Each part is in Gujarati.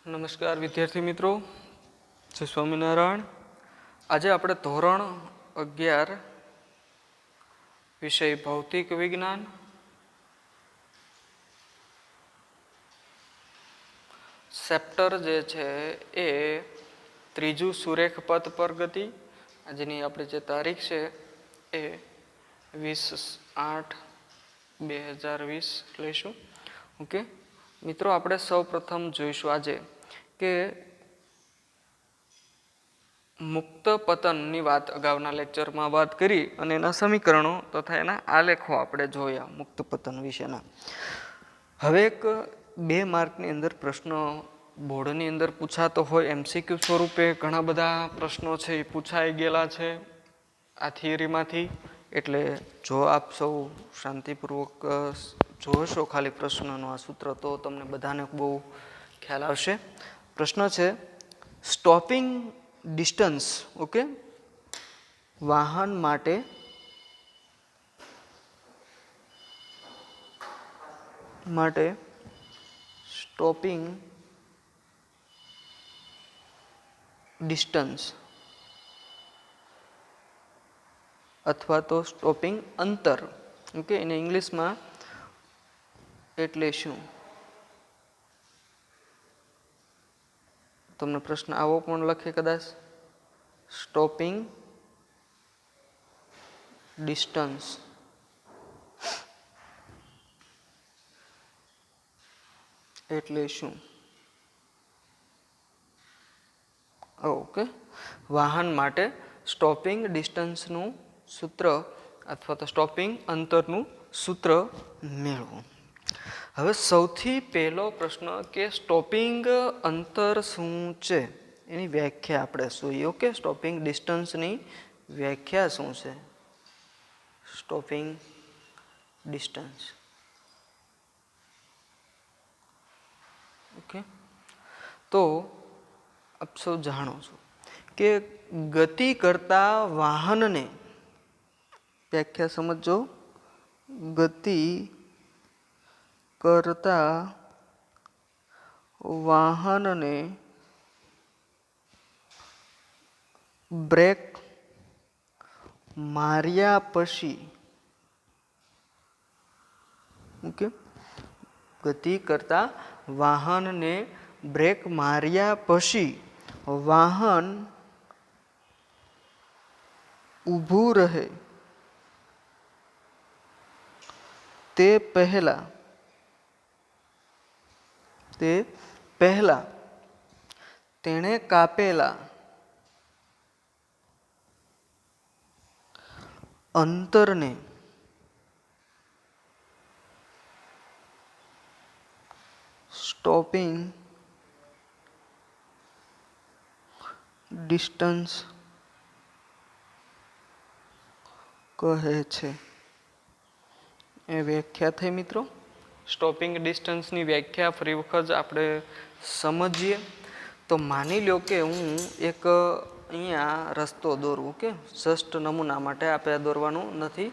નમસ્કાર વિદ્યાર્થી મિત્રો, જય સ્વામિનારાયણ. આજે આપણે ધોરણ 11 વિષય ભૌતિક વિજ્ઞાન ચેપ્ટર જે છે એ ત્રીજું સુરેખ પથ પર ગતિ, આજની આપણી જે તારીખ છે એ 20/8/2020 લઈશું. ઓકે મિત્રો, આપણે સૌ પ્રથમ જોઈશું આજે કે મુક્ત પતનની વાત અગાઉના લેક્ચરમાં વાત કરી અને એના સમીકરણો તથા એના આલેખો આપણે જોયા મુક્ત પતન વિશેના. હવે એક 2 માર્કની અંદર પ્રશ્ન બોર્ડની અંદર પૂછાતો હોય, MCQ સ્વરૂપે ઘણા બધા પ્રશ્નો છે એ પૂછાઈ ગયેલા છે આ થિયરીમાંથી. એટલે જો આપ સૌ શાંતિપૂર્વક જોશો ખાલી પ્રશ્નનો આ સૂત્ર તો તમને બધાને બહુ ખ્યાલ આવશે. પ્રશ્ન છે સ્ટોપિંગ ડિસ્ટન્સ, ઓકે, વાહન માટે સ્ટોપિંગ ડિસ્ટન્સ અથવા તો સ્ટોપિંગ અંતર, ઓકે, એને ઇંગ્લિશમાં એટલે શું? તમને પ્રશ્ન આવો પણ લખે કદાચ, સ્ટોપિંગ ડિસ્ટન્સ એટલે શું? ઓકે, વાહન માટે સ્ટોપિંગ ડિસ્ટન્સનું સૂત્ર અથવા તો સ્ટોપિંગ અંતરનું સૂત્ર મેળવો. હવે સૌથી પહેલો પ્રશ્ન કે સ્ટોપિંગ અંતર શું છે એની વ્યાખ્યા આપણે જોઈએ. ઓકે, સ્ટોપિંગ ડિસ્ટન્સની વ્યાખ્યા શું છે? સ્ટોપિંગ ડિસ્ટન્સ, ઓકે, તો આપ સૌ જાણો છો કે ગતિ કરતા વાહનને, વ્યાખ્યા સમજો, ગતિ કરતા વાહનને બ્રેક માર્યા પછી, ઓકે, ગતિ કરતા વાહનને બ્રેક માર્યા પછી વાહન ઊભું રહે તે પહેલા તેણે કાપેલા અંતરને સ્ટોપિંગ ડિસ્ટન્સ કહે છે. એ વ્યાખ્યા થઈ મિત્રો. સ્ટોપિંગ ડિસ્ટન્સની વ્યાખ્યા ફરી વખત આપણે સમજીએ તો માની લો કે હું એક અહીંયા રસ્તો દોરું, કે જસ્ટ નમૂના માટે આપણે દોરવાનું નથી.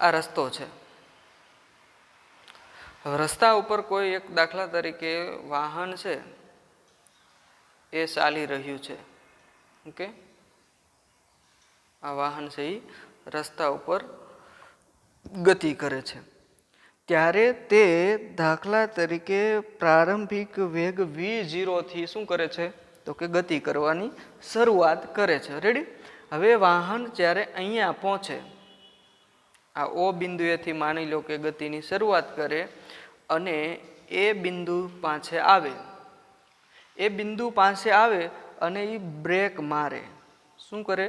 આ રસ્તો છે. રસ્તા ઉપર કોઈ એક દાખલા તરીકે વાહન છે એ ચાલી રહ્યું છે, ઓકે, આ વાહન છે એ રસ્તા ઉપર ગતિ કરે છે. ત્યારે તે દાખલા તરીકે પ્રારંભિક વેગ v0 થી શું કરે છે તો કે ગતિ કરવાની શરૂઆત કરે છે. રેડી? હવે વાહન જ્યારે અહીંયા પહોંચે, આ O બિંદુએથી માની લો કે ગતિની શરૂઆત કરે અને એ બિંદુ પાસે આવે, અને એ બ્રેક મારે. શું કરે?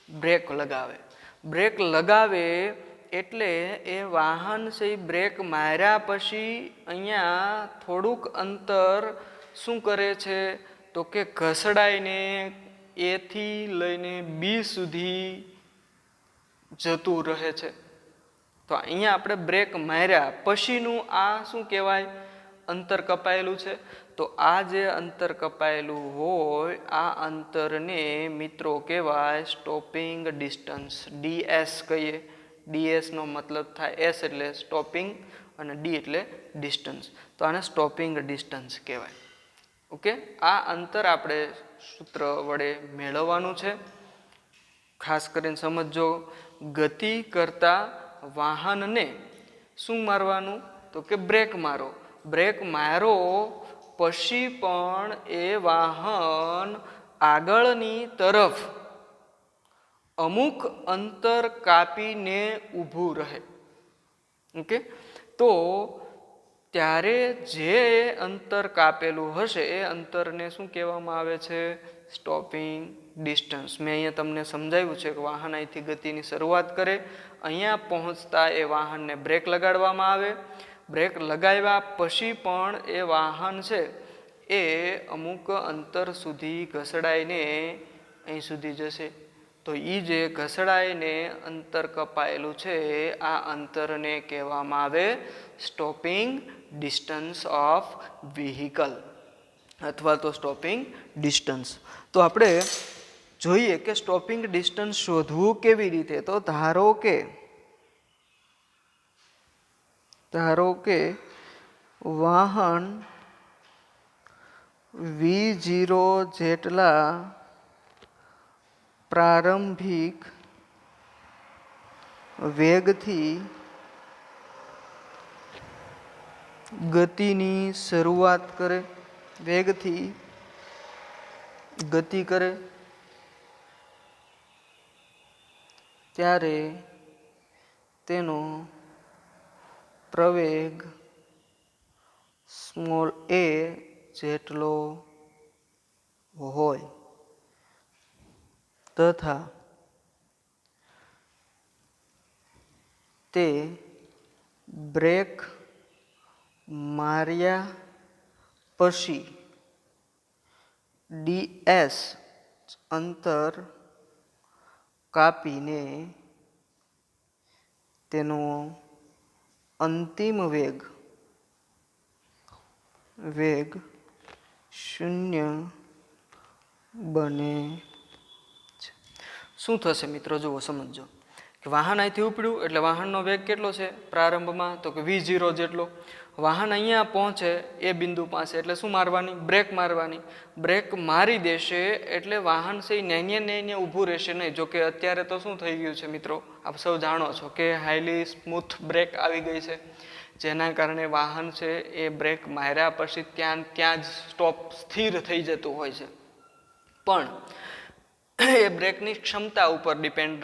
બ્રેક લગાવે. બ્રેક લગાવે એટલે એ વાહન છે એ બ્રેક માર્યા પછી અહીંયા થોડુંક અંતર શું કરે છે તો કે ઘસડાઈને A થી લઈને B સુધી જતું રહે છે. તો અહીંયા આપણે બ્રેક માર્યા પછીનું આ શું કહેવાય? અંતર કપાયેલું છે. તો આ જે અંતર કપાયેલું હોય આ અંતરને મિત્રો કહેવાય સ્ટોપિંગ ડિસ્ટન્સ, DS કહીએ. DS નો મતલબ થાય S એટલે સ્ટોપિંગ અને D એટલે ડિસ્ટન્સ. તો આને સ્ટોપિંગ ડિસ્ટન્સ કહેવાય. ઓકે, આ અંતર આપણે સૂત્ર વડે મેળવવાનું છે. ખાસ કરીને સમજો, ગતિ કરતા વાહનને શું મારવાનું? તો કે બ્રેક મારો. બ્રેક મારો પછી પણ એ વાહન આગળની તરફ અમુક અંતર કાપીને ઊભું રહે. ઓકે, તો ત્યારે જે અંતર કાપેલું હશે એ અંતરને શું કહેવામાં આવે છે? Stopping distance. મેં અહીંયા તમને સમજાવ્યું છે કે વાહન અહીંથી ગતિની શરૂઆત કરે, અહીંયા પહોંચતા એ વાહનને બ્રેક લગાડવામાં આવે. બ્રેક લગાવ્યા પછી પણ એ વાહન છે એ અમુક અંતર સુધી ઘસડાઈને અહીં સુધી જશે. તો એ જે ઘસડાઈને અંતર કપાયેલું છે આ અંતરને કહેવામાં આવે સ્ટોપિંગ ડિસ્ટન્સ ઓફ વ્હીકલ અથવા તો સ્ટોપિંગ ડિસ્ટન્સ. તો આપણે જોઈએ કે સ્ટોપિંગ ડિસ્ટન્સ શોધવું કેવી રીતે. તો ધારો કે વાહન V0 જેટલા પ્રારંભિક વેગથી ગતિની શરૂઆત કરે, વેગથી ગતિ કરે, ત્યારે તેનો પ્રવેગ સ્મોલ a જેટલો હોય તથા તે બ્રેક માર્યા પછી ds અંતર કાપીને તેનો અંતિમ વેગ શૂન્ય બને છે. શું થશે મિત્રો? જુઓ, સમજો કે વાહન અહીંથી ઉપડ્યું એટલે વાહનનો વેગ કેટલો છે પ્રારંભમાં? તો કે V0 જેટલો. વાહન અહીંયા પહોંચે એ બિંદુ પાસે એટલે શું મારવાની? બ્રેક મારવાની. બ્રેક મારી દેશે એટલે વાહન છે ને ઊભું રહેશે નહીં. જોકે અત્યારે તો શું થઈ ગયું છે મિત્રો, આપ સૌ જાણો છો કે હાઈલી સ્મૂથ બ્રેક આવી ગઈ છે, જેના કારણે વાહન છે એ બ્રેક માર્યા પછી ત્યાં જ સ્ટોપ સ્થિર થઈ જતું હોય છે. પણ એ બ્રેકની ક્ષમતા ઉપર ડિપેન્ડ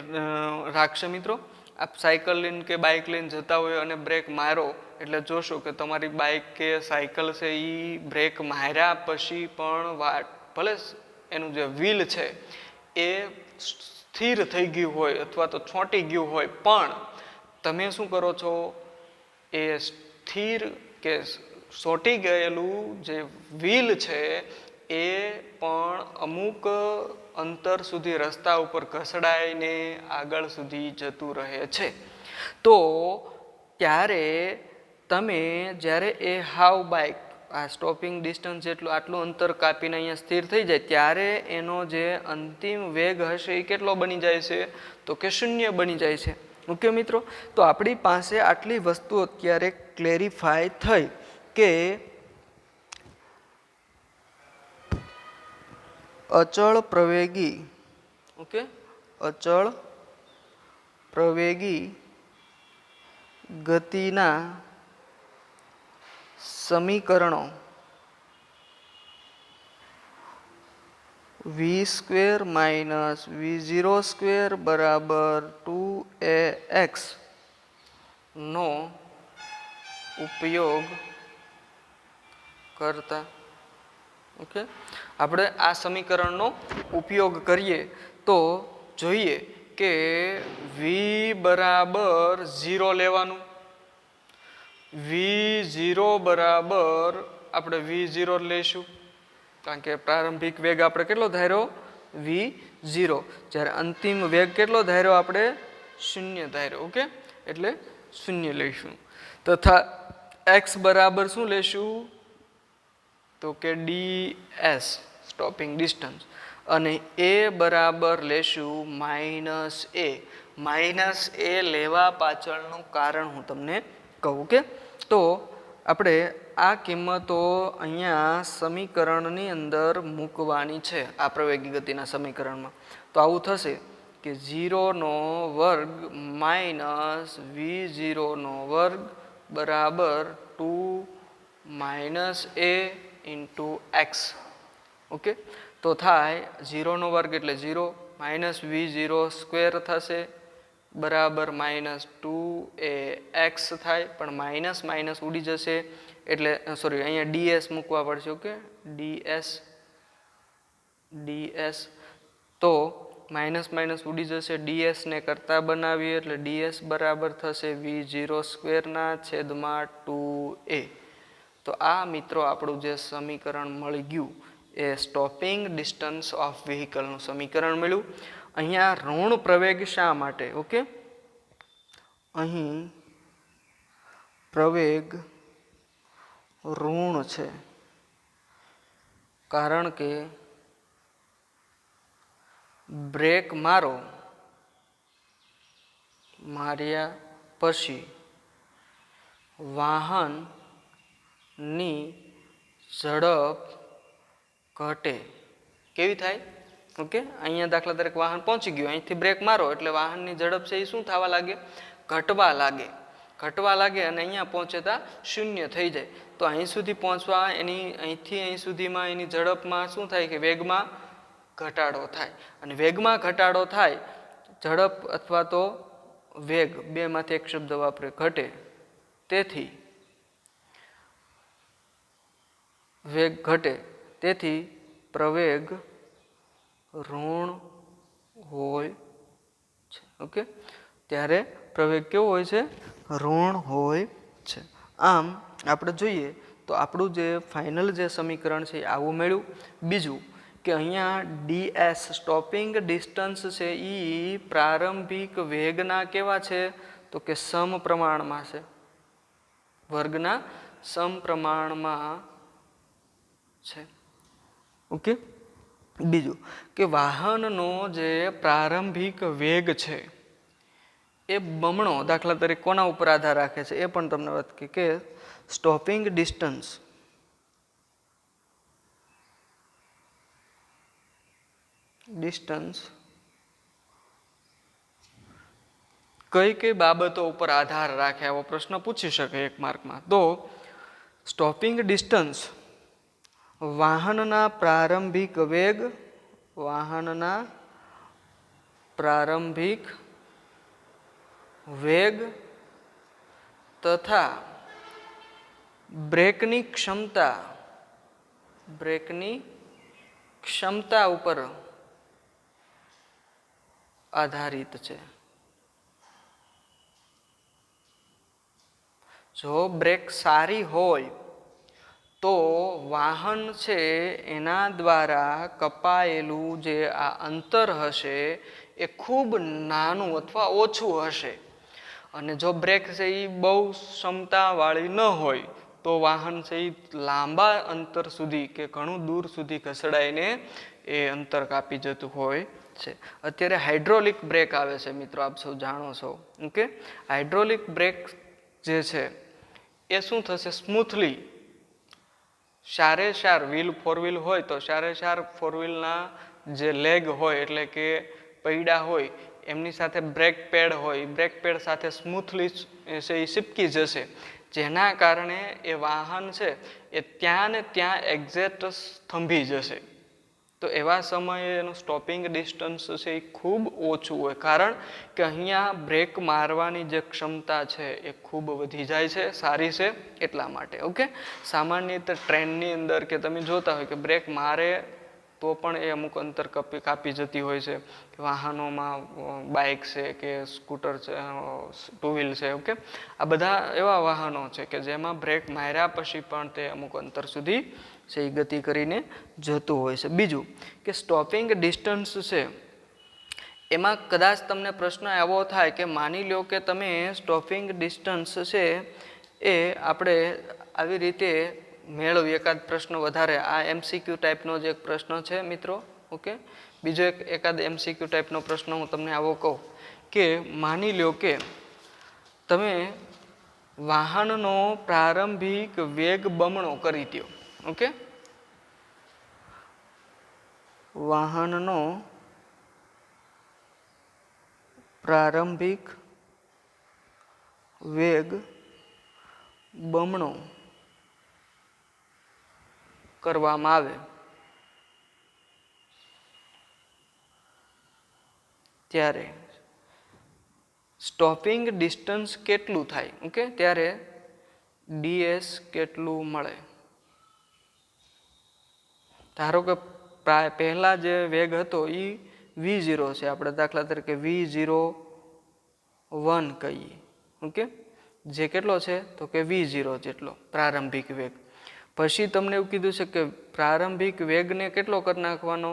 રાખશે મિત્રો. આપ સાયકલ લઈને કે બાઇક લઈને જતા હોય અને બ્રેક મારો એટલે જોશો કે તમારી બાઇક કે સાયકલ છે એ બ્રેક માર્યા પછી પણ ભલે એનું જે વ્હીલ છે એ સ્થિર થઈ ગયું હોય અથવા તો છોંટી ગયું હોય, પણ તમે શું કરો છો? એ સ્થિર કે ચોંટી ગયેલું જે વ્હીલ છે એ પણ અમુક અંતર સુધી રસ્તા ઉપર ઘસડાઈને આગળ સુધી જતું રહે છે. તો ત્યારે તમે જ્યારે એ હાવ બાઇક આ સ્ટોપિંગ ડિસ્ટન્સ જેટલું આટલું અંતર કાપીને અહીંયા સ્થિર થઈ જાય ત્યારે એનો જે અંતિમ વેગ હશે એ કેટલો બની જાય છે? તો કે શૂન્ય બની જાય છે. ઓકે મિત્રો, તો આપણી પાસે આટલી વસ્તુ અત્યારે ક્લેરિફાય થઈ કે અચળ પ્રવેગી ગતિના સમીકરણો v² - v0² બરાબર 2ax નો ઉપયોગ કરતા. ઓકે, આપણે આ સમીકરણનો ઉપયોગ કરીએ તો જોઈએ કે v બરાબર 0 લેવાનું. v0 બરાબર આપણે v0 લઈશું કારણ કે પ્રારંભિક વેગ આપણે કેટલો ધાર્યો? v0. જ્યારે અંતિમ વેગ કેટલો ધાર્યો? આપણે 0 ધાર્યો. ઓકે, એટલે 0 લઈશું. તથા x બરાબર શું લેશું? તો કે ds સ્ટોપિંગ ડિસ્ટન્સ, અને a બરાબર લેશું -a. -a લેવા પાછળનું કારણ હું તમને કહું કે તો આપણે આ કિંમતો અહીંયા સમીકરણની અંદર મૂકવાની છે આ પ્રવેગી ગતિના સમીકરણમાં. તો આવું થશે કે 0નો વર્ગ માઇનસ v0નો વર્ગ બરાબર 2 minus a into x. Okay, તો થાય 0નો વર્ગ એટલે 0 માઇનસ v0 સ્ક્વેર થશે બરાબર માઇનસ 2ax થાય, પણ માઇનસ માઇનસ ઉડી જશે એટલે સોરી અહીંયા ds મૂકવા પડશે. ઓકે, ds તો માઇનસ માઇનસ ઉડી જશે, ds ને કરતા બનાવીએ એટલે ds બરાબર થશે v0 સ્ક્વેરના છેદમાં 2a. તો આ મિત્રો આપણું જે સમીકરણ મળી ગયું એ સ્ટોપિંગ ડિસ્ટન્સ ઓફ વ્હીકલનું સમીકરણ મળ્યું. અહીંયા ઋણ પ્રવેગ શા માટે? ઓકે, અહીં પ્રવેગ ઋણ છે કારણ કે બ્રેક માર્યા પછી વાહનની ઝડપ ઘટે. કેવી થાય? ઓકે, અહીંયા દાખલા તરીકે વાહન પહોંચી ગયું, અહીંથી બ્રેક મારો એટલે વાહનની ઝડપ છે એ શું થવા લાગે? ઘટવા લાગે. અને અહીંયા પહોંચતા શૂન્ય થઈ જાય. તો અહીં સુધી પહોંચવા અહીંથી અહીં સુધીમાં એની ઝડપમાં શું થાય કે વેગમાં ઘટાડો થાય. અને વેગમાં ઘટાડો થાય, ઝડપ અથવા તો વેગ બેમાંથી એક શબ્દ વાપરે ઘટે, તેથી વેગ ઘટે, તેથી પ્રવેગ ઋણ હોય છે. ઓકે, ત્યારે પ્રવેગ કેવો હોય છે? ઋણ હોય છે. આમ આપણે જોઈએ તો આપણું જે ફાઇનલ જે સમીકરણ છે એ આવું મળ્યું. બીજું કે અહીંયા ds સ્ટોપિંગ ડિસ્ટન્સ છે એ પ્રારંભિક વેગના કેવા છે? તો કે સમપ્રમાણમાં છે, વર્ગના સમપ્રમાણમાં છે. ઓકે, બીજું કે વાહનનો જે પ્રારંભિક વેગ છે એ બમણો, દાખલા તરીકે કોના ઉપર આધાર રાખે છે એ પણ તમને વાત કે સ્ટોપિંગ ડિસ્ટન્સ કઈ બાબતો ઉપર આધાર રાખે આવો પ્રશ્ન પૂછી શકે એક માર્કમાં. તો સ્ટોપિંગ ડિસ્ટન્સ વાહનના પ્રારંભિક વેગ તથા બ્રેકની ક્ષમતા ઉપર આધારિત છે. જો બ્રેક સારી હોય તો વાહન છે એના દ્વારા કપાયેલું જે આ અંતર હશે એ ખૂબ નાનું અથવા ઓછું હશે. અને જો બ્રેક છે એ બહુ ક્ષમતાવાળી ન હોય તો વાહન છે એ લાંબા અંતર સુધી કે ઘણું દૂર સુધી ઘસડાઈને એ અંતર કાપી જતું હોય છે. અત્યારે હાઇડ્રોલિક બ્રેક આવે છે મિત્રો, આપ સૌ જાણો છો. ઓકે, હાઇડ્રોલિક બ્રેક જે છે એ શું થશે? સ્મૂથલી સારે સાર વ્હીલ ફોર વ્હીલ હોય તો સારે સાર ફોર વ્હીલના જે લેગ હોય એટલે કે પૈડા હોય એમની સાથે બ્રેક પેડ હોય, બ્રેક પેડ સાથે સ્મૂથલી છે એ ચીપકી જશે, જેના કારણે એ વાહન છે એ ત્યાં ને ત્યાં એક્ઝેક્ટ થંભી જશે. તો એવા સમયે એનું સ્ટોપિંગ ડિસ્ટન્સ છે એ ખૂબ ઓછું હોય, કારણ કે અહીંયા બ્રેક મારવાની જે ક્ષમતા છે એ ખૂબ વધી જાય છે, સારી છે એટલા માટે. ઓકે, સામાન્ય રીતે ટ્રેનની અંદર કે તમે જોતા હોય કે બ્રેક મારે તો પણ એ અમુક અંતર કાપી જતી હોય છે. વાહનોમાં બાઇક છે કે સ્કૂટર છે, ટુ વ્હીલ છે. ઓકે, આ બધા એવા વાહનો છે કે જેમાં બ્રેક માર્યા પછી પણ તે અમુક અંતર સુધી છે એ ગતિ કરીને જતું હોય છે. બીજું કે સ્ટોપિંગ ડિસ્ટન્સ છે એમાં કદાચ તમને પ્રશ્ન એવો થાય કે માની લો કે તમે સ્ટોપિંગ ડિસ્ટન્સ છે એ આપણે આવી રીતે મેળવી એકાદ પ્રશ્ન વધારે, આ MCQ ટાઈપનો જ એક પ્રશ્ન છે મિત્રો. ઓકે, બીજો એકાદ MCQ ટાઈપનો પ્રશ્ન હું તમને આવો કહું કે માની લો કે તમે વાહનનો પ્રારંભિક વેગ બમણો કરી દ્યો. ઓકે, વાહનનો પ્રારંભિક વેગ બમણો કરવામાં આવે ત્યારે સ્ટોપિંગ ડિસ્ટન્સ કેટલું થાય? ઓકે, ત્યારે ds કેટલું મળે? ધારો કે પહેલા જે વેગ હતો એ v0 છે, આપણે દાખલા તરીકે v01 કહીએ. ઓકે, જે કેટલો છે તો કે v0 જેટલો પ્રારંભિક વેગ. પછી તમને એવું કીધું છે કે પ્રારંભિક વેગને કેટલો કરી નાખવાનો?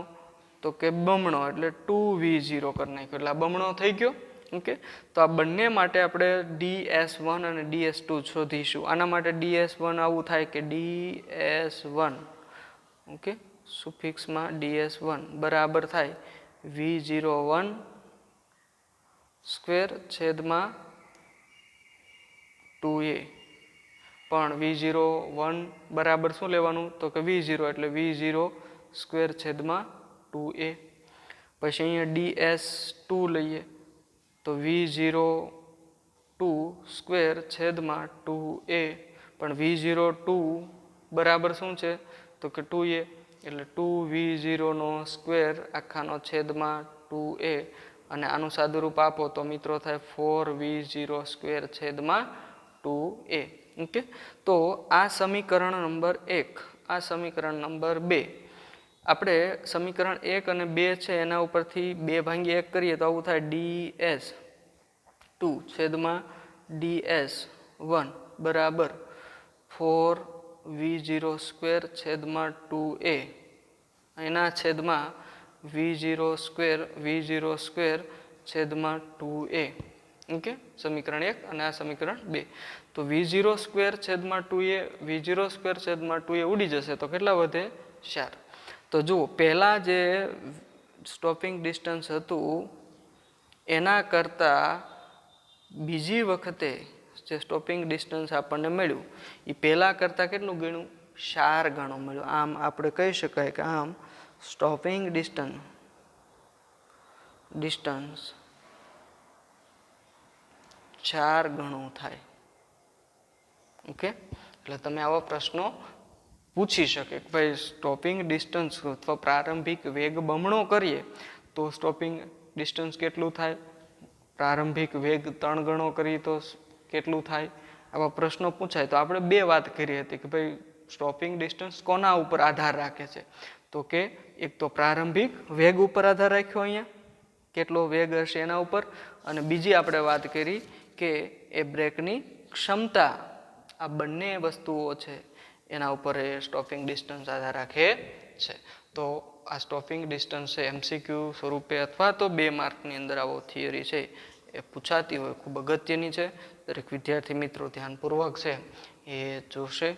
તો કે બમણો, એટલે 2v0 કરી નાખ્યો, એટલે આ બમણો થઈ ગયો. ઓકે, તો આ બંને માટે આપણે ds1 અને ds2 શોધીશું. આના માટે ds1 આવું થાય કે ds1, ઓકે, સુફિક્સમાં ds1 બરાબર થાય v01 સ્ક્વેર છેદમાં 2a. પણ v01 બરાબર શું લેવાનું? તો કે v0, એટલે v0 સ્ક્વેર છેદમાં 2a. પછી અહીંયા ds2 લઈએ તો v02 સ્ક્વેર છેદમાં 2a. પણ v02 બરાબર શું છે? તો કે 2a, એટલે 2v0 નો સ્ક્વેર આખાનો છેદમાં 2a. અને આનું સાદુરૂપ આપો તો મિત્રો થાય 4v0 સ્ક્વેર છેદમાં 2a. ઓકે, તો આ સમીકરણ નંબર 1. આ સમીકરણ નંબર 2. આપણે સમીકરણ 1 અને 2 છે એના ઉપરથી 2/1 કરીએ તો આવું થાય ds2 છેદમાં ds1 બરાબર 4v0 સ્ક્વેર છેદમાં 2a એના છેદમાં v0 સ્ક્વેર છેદમાં 2a. ઓકે, સમીકરણ 1 અને આ સમીકરણ 2. તો v0 સ્ક્વેર છેદમાં 2a, v0 સ્ક્વેર છેદમાં 2a ઉડી જશે તો કેટલા વધે? 4. તો જુઓ, પહેલા જે સ્ટોપિંગ ડિસ્ટન્સ હતું એના કરતાં બીજી વખતે જે સ્ટોપિંગ ડિસ્ટન્સ આપણને મળ્યું એ પહેલાં કરતાં કેટલું ગણું? 4 ગણું મળ્યું. આમ આપણે કહી શકાય કે આમ સ્ટોપિંગ ડિસ્ટન્સ 4 ગણું થાય. ઓકે, એટલે તમે આવા પ્રશ્નો પૂછી શકે કે ભાઈ સ્ટોપિંગ ડિસ્ટન્સ અથવા પ્રારંભિક વેગ બમણો કરીએ તો સ્ટોપિંગ ડિસ્ટન્સ કેટલું થાય? પ્રારંભિક વેગ 3 ગણો કરીએ તો કેટલું થાય? આવા પ્રશ્નો પૂછાય. તો આપણે 2 વાત કરી હતી કે ભાઈ સ્ટોપિંગ ડિસ્ટન્સ કોના ઉપર આધાર રાખે છે? તો કે એક તો પ્રારંભિક વેગ ઉપર આધાર રાખ્યો, અહીંયા કેટલો વેગ હશે એના ઉપર, અને બીજી આપણે વાત કરી કે એ બ્રેકની ક્ષમતા. આ બંને વસ્તુઓ છે એના ઉપર એ સ્ટોપિંગ ડિસ્ટન્સ આધાર રાખે છે. તો આ સ્ટોપિંગ ડિસ્ટન્સ છે MCQ સ્વરૂપે અથવા તો 2 માર્કની અંદર આવો થિયરી છે એ પૂછાતી હોય, ખૂબ અગત્યની છે. દરેક વિદ્યાર્થી મિત્રો ધ્યાનપૂર્વક છે એ જોશે.